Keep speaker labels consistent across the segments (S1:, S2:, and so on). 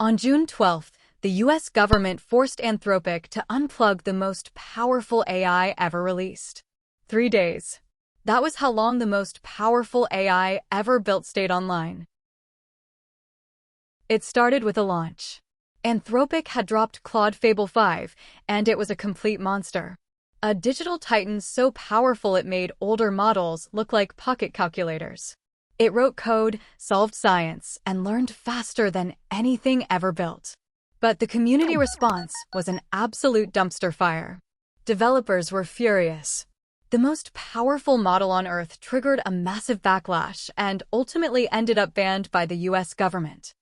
S1: On June 12th, the US government forced Anthropic to unplug the most powerful AI ever released. 3 days. That was how long the most powerful AI ever built stayed online. It started with a launch. Anthropic had dropped Claude Fable 5, and it was a complete monster. A digital titan so powerful it made older models look like pocket calculators. It wrote code, solved science, and learned faster than anything ever built. But the community response was an absolute dumpster fire. Developers were furious. The most powerful model on Earth triggered a massive backlash and ultimately ended up banned by the US government.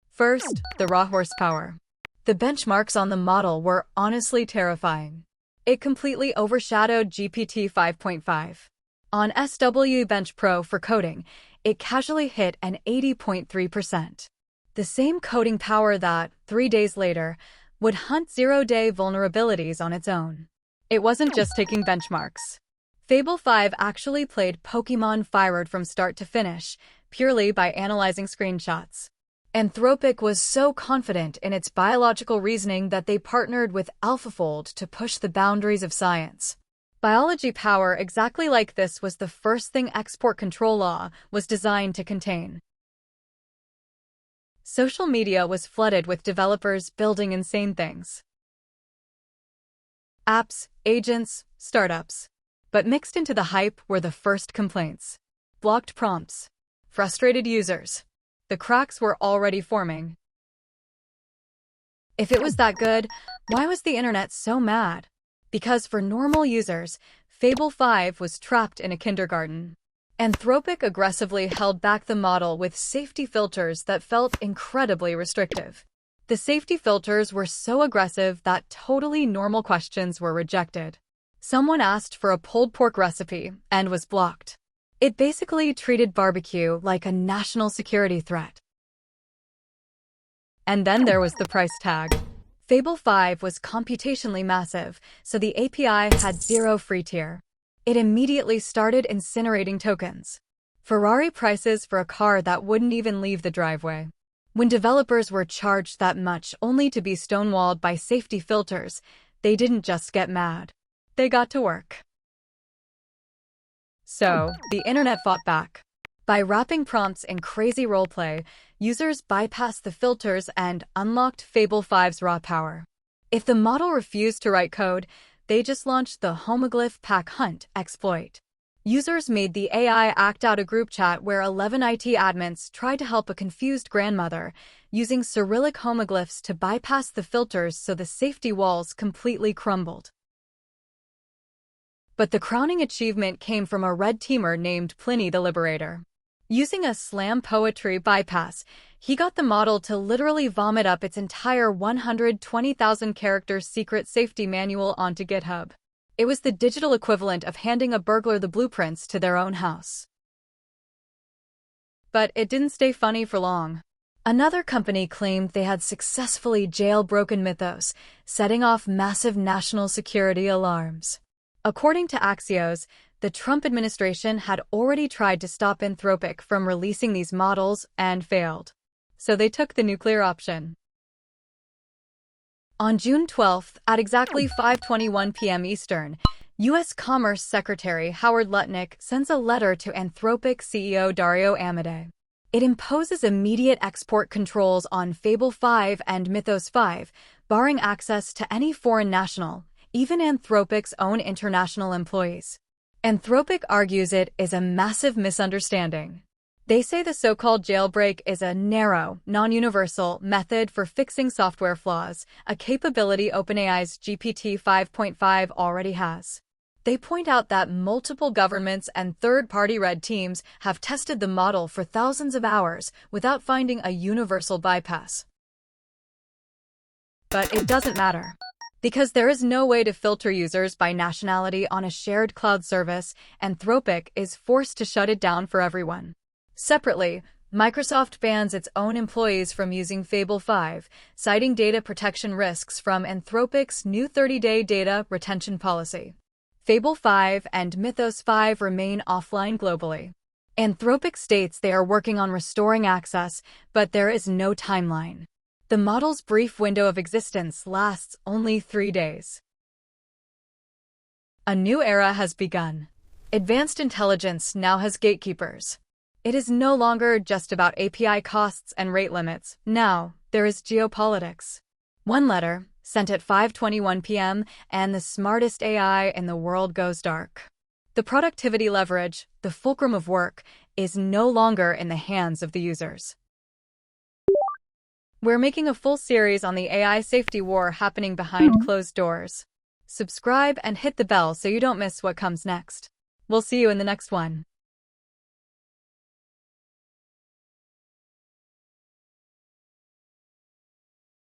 S1: First, the raw horsepower. The benchmarks on the model were honestly terrifying. It completely overshadowed GPT 5.5. On SW Bench Pro for coding, it casually hit an 80.3%. The same coding power that, 3 days later, would hunt zero-day vulnerabilities on its own. It wasn't just taking benchmarks. Fable 5 actually played Pokémon Fire from start to finish, purely by analyzing screenshots. Anthropic was so confident in its biological reasoning that they partnered with AlphaFold to push the boundaries of science. Biology power exactly like this was the first thing export control law was designed to contain. Social media was flooded with developers building insane things. Apps, agents, startups. But mixed into the hype were the first complaints. Blocked prompts. Frustrated users. The cracks were already forming. If it was that good, why was the internet so mad? Because for normal users, Fable 5 was trapped in a kindergarten. Anthropic aggressively held back the model with safety filters that felt incredibly restrictive. The safety filters were so aggressive that totally normal questions were rejected. Someone asked for a pulled pork recipe and was blocked. It basically treated barbecue like a national security threat. And then there was the price tag. Fable 5 was computationally massive, so the API had zero free tier. It immediately started incinerating tokens. Ferrari prices for a car that wouldn't even leave the driveway. When developers were charged that much only to be stonewalled by safety filters, they didn't just get mad. They got to work. So, the internet fought back. By wrapping prompts in crazy roleplay, users bypassed the filters and unlocked Fable 5's raw power. If the model refused to write code, they just launched the Homoglyph Pack Hunt exploit. Users made the AI act out a group chat where 11 IT admins tried to help a confused grandmother, using Cyrillic homoglyphs to bypass the filters so the safety walls completely crumbled. But the crowning achievement came from a red teamer named Pliny the Liberator. Using a slam poetry bypass, he got the model to literally vomit up its entire 120,000-character secret safety manual onto GitHub. It was the digital equivalent of handing a burglar the blueprints to their own house. But it didn't stay funny for long. Another company claimed they had successfully jailbroken Mythos, setting off massive national security alarms. According to Axios, the Trump administration had already tried to stop Anthropic from releasing these models and failed. So they took the nuclear option. On June 12th, at exactly 5:21 p.m. Eastern, U.S. Commerce Secretary Howard Lutnick sends a letter to Anthropic CEO Dario Amodei. It imposes immediate export controls on Fable 5 and Mythos 5, barring access to any foreign national, even Anthropic's own international employees. Anthropic argues it is a massive misunderstanding. They say the so-called jailbreak is a narrow, non-universal method for fixing software flaws, a capability OpenAI's GPT 5.5 already has. They point out that multiple governments and third-party red teams have tested the model for thousands of hours without finding a universal bypass. But it doesn't matter. Because there is no way to filter users by nationality on a shared cloud service, Anthropic is forced to shut it down for everyone. Separately, Microsoft bans its own employees from using Fable 5, citing data protection risks from Anthropic's new 30-day data retention policy. Fable 5 and Mythos 5 remain offline globally. Anthropic states they are working on restoring access, but there is no timeline. The model's brief window of existence lasts only 3 days. A new era has begun. Advanced intelligence now has gatekeepers. It is no longer just about API costs and rate limits. Now, there is geopolitics. One letter, sent at 5:21 p.m., and the smartest AI in the world goes dark. The productivity leverage, the fulcrum of work, is no longer in the hands of the users. We're making a full series on the AI safety war happening behind closed doors. Subscribe and hit the bell so you don't miss what comes next. We'll see you in the next one.